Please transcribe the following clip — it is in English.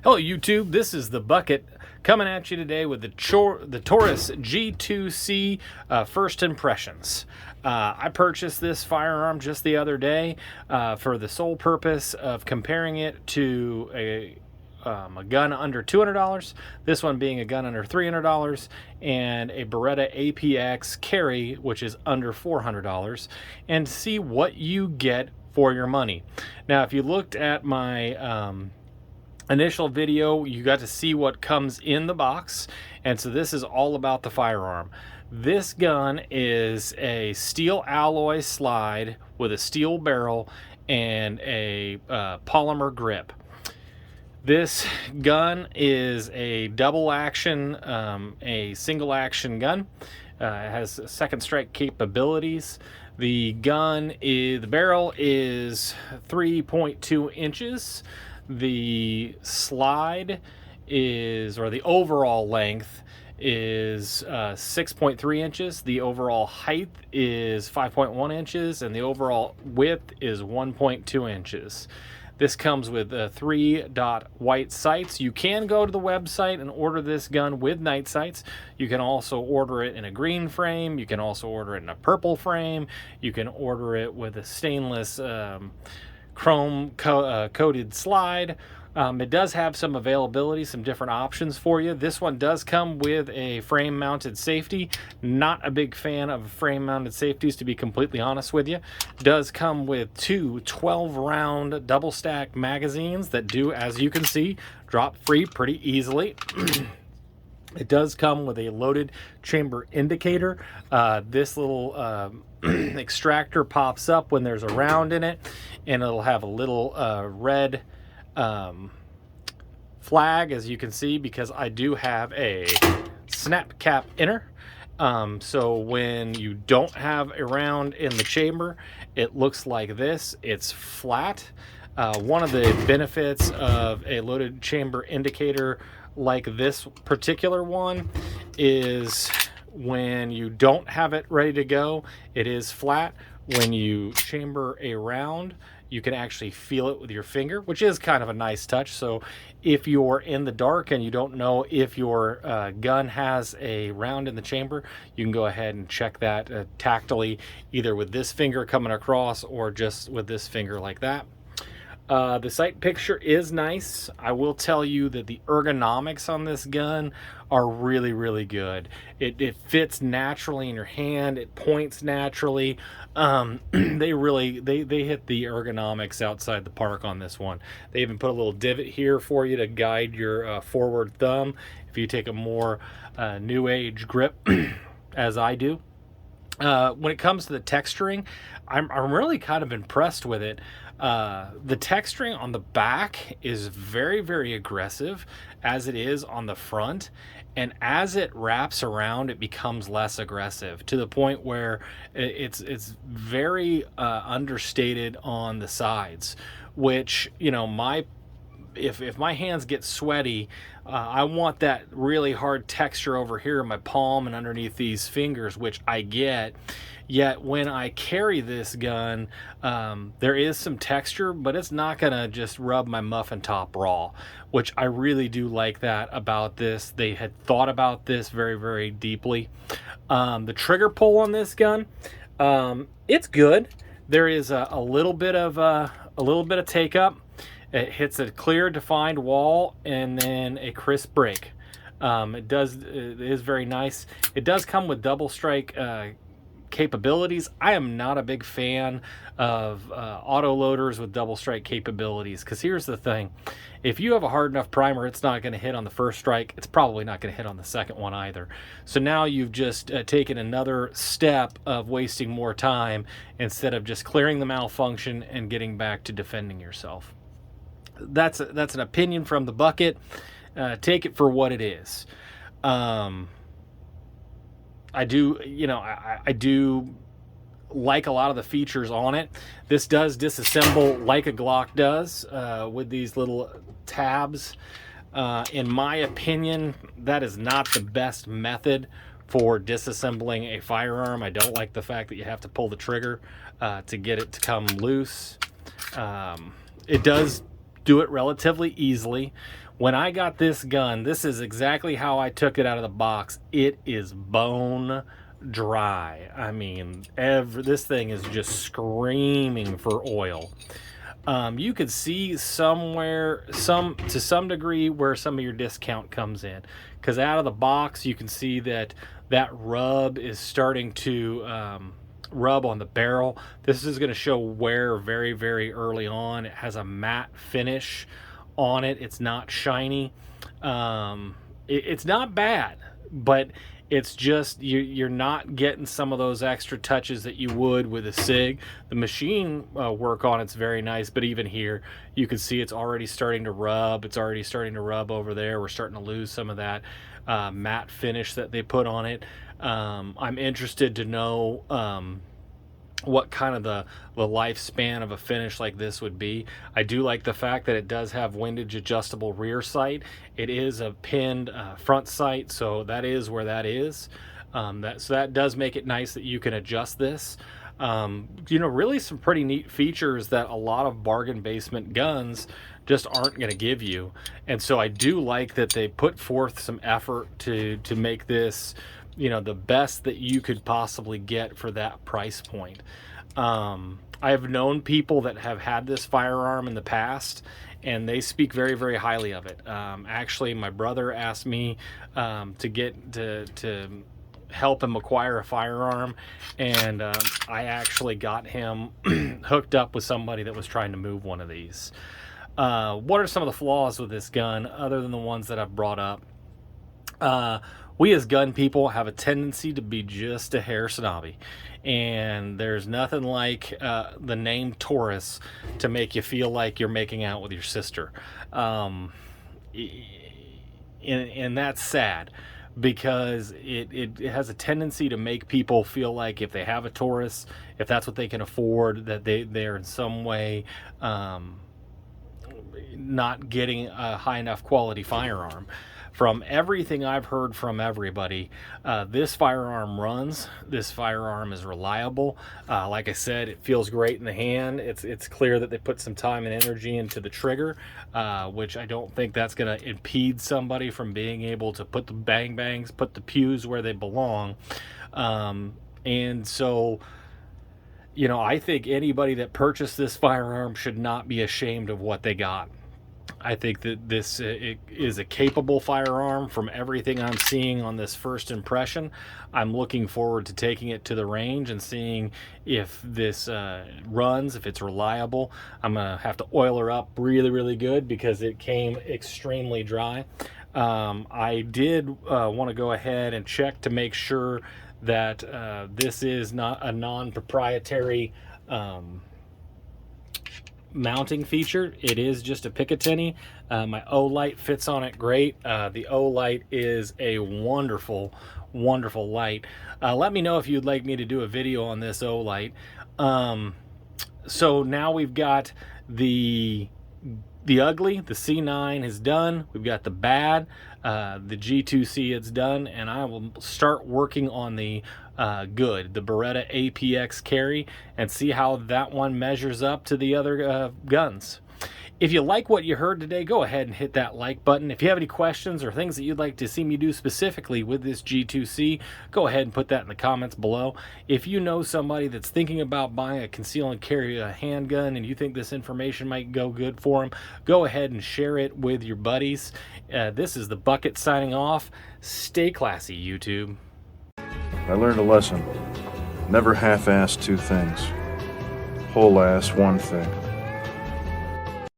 Hello YouTube, this is the Bucket coming at you today with the Taurus G2c first impressions. I purchased this firearm just the other day for the sole purpose of comparing it to a gun under $200, this one being a gun under $300, and a Beretta APX carry, which is under $400, and see what you get for your money. Now, if you looked at my initial video, you got to see what comes in the box, and so this is all about the firearm. This gun is a steel alloy slide with a steel barrel and a polymer grip. This gun is a double action, a single action gun. It has second strike capabilities. The barrel is 3.2 inches. The slide is, or the overall length is 6.3 inches. The overall height is 5.1 inches, and the overall width is 1.2 inches. This comes with 3-dot white sights. You can go to the website and order this gun with night sights. You can also order it in a green frame. You can also order it in a purple frame. You can order it with a stainless chrome coated slide. It does have some availability, some different options for you. This one does come with a frame mounted safety. Not a big fan of frame mounted safeties, to be completely honest with you. Does come with two 12-round double stack magazines that do, as you can see, drop free pretty easily. It does come with a loaded chamber indicator. This little extractor pops up when there's a round in it, and it'll have a little red flag, as you can see, because I do have a snap cap inner. So when you don't have a round in the chamber, it looks like this. It's flat. One of the benefits of a loaded chamber indicator like this particular one is when you don't have it ready to go, it is flat. When you chamber a round, you can actually feel it with your finger, which is kind of a nice touch. So if you're in the dark and you don't know if your gun has a round in the chamber, you can go ahead and check that tactily, either with this finger coming across or just with this finger like that. The sight picture is nice. I will tell you that the ergonomics on this gun are really, really good. It fits naturally in your hand. It points naturally. They hit the ergonomics outside the park on this one. They even put a little divot here for you to guide your forward thumb if you take a more new age grip as I do. When it comes to the texturing, I'm really kind of impressed with it. The texturing on the back is very, very aggressive, as it is on the front, and as it wraps around, it becomes less aggressive, to the point where it's very understated on the sides, which, you know, if my hands get sweaty, I want that really hard texture over here in my palm and underneath these fingers, which I get. Yet when I carry this gun, there is some texture, but it's not gonna just rub my muffin top raw, which I really do like that about this. They had thought about this very, very deeply. The trigger pull on this gun, it's good. There is a little bit of take up. It hits a clear, defined wall and then a crisp break. It is very nice. It does come with double strike capabilities. I am not a big fan of auto loaders with double strike capabilities, because here's the thing: if you have a hard enough primer, it's not going to hit on the first strike. It's probably not going to hit on the second one either. So now you've just taken another step of wasting more time instead of just clearing the malfunction and getting back to defending yourself. That's an opinion from the Bucket. Take it for what it is. I do like a lot of the features on it. This does disassemble like a Glock does, with these little tabs. In my opinion, that is not the best method for disassembling a firearm. I don't like the fact that you have to pull the trigger to get it to come loose. It does do it relatively easily. When I got this gun, this is exactly how I took it out of the box. It is bone dry. I mean, this thing is just screaming for oil. You could see somewhere, to some degree, where some of your discount comes in, because out of the box you can see that rub is starting to rub on the barrel. This is going to show wear very, very early on. It has a matte finish on it. It's not shiny. It's not bad, but it's just you're not getting some of those extra touches that you would with a SIG. The machine work on it's very nice, but even here you can see it's already starting to rub. It's already starting to rub over there. We're starting to lose some of that matte finish that they put on it. I'm interested to know what kind of the lifespan of a finish like this would be. I do like the fact that it does have windage adjustable rear sight. It is a pinned front sight, so that is where that is. So that does make it nice that you can adjust this. You know, really some pretty neat features that a lot of bargain basement guns just aren't going to give you. And so I do like that they put forth some effort to make this, you know, the best that you could possibly get for that price point. I've known people that have had this firearm in the past, and they speak very, very highly of it. Actually, my brother asked me to help him acquire a firearm, and I actually got him hooked up with somebody that was trying to move one of these. What are some of the flaws with this gun other than the ones that I've brought up? We as gun people have a tendency to be just a hair snobby, and there's nothing like the name Taurus to make you feel like you're making out with your sister. And that's sad, because it has a tendency to make people feel like if they have a Taurus, if that's what they can afford, that they're in some way not getting a high enough quality firearm. From everything I've heard from everybody, this firearm runs. This firearm is reliable. Like I said, it feels great in the hand. It's clear that they put some time and energy into the trigger, which I don't think that's going to impede somebody from being able to put the bang bangs, put the pews where they belong. And so, you know, I think anybody that purchased this firearm should not be ashamed of what they got. I think that this is a capable firearm from everything I'm seeing on this first impression. I'm looking forward to taking it to the range and seeing if this runs, if it's reliable. I'm going to have to oil her up really, really good because it came extremely dry. I did want to go ahead and check to make sure that this is not a non-proprietary mounting feature. It is just a Picatinny. My O light fits on it great. The O light is a wonderful, wonderful light. Let me know if you'd like me to do a video on this O light. So now we've got the ugly, the C9 is done. We've got the bad, the G2c it's done, and I will start working on the good, the Beretta APX carry, and see how that one measures up to the other guns. If you like what you heard today, go ahead and hit that like button. If you have any questions or things that you'd like to see me do specifically with this G2c, go ahead and put that in the comments below. If you know somebody that's thinking about buying a conceal and carry a handgun and you think this information might go good for them, go ahead and share it with your buddies. This is the Bucket signing off. Stay classy, YouTube. I learned a lesson. Never half-ass two things. Whole-ass one thing.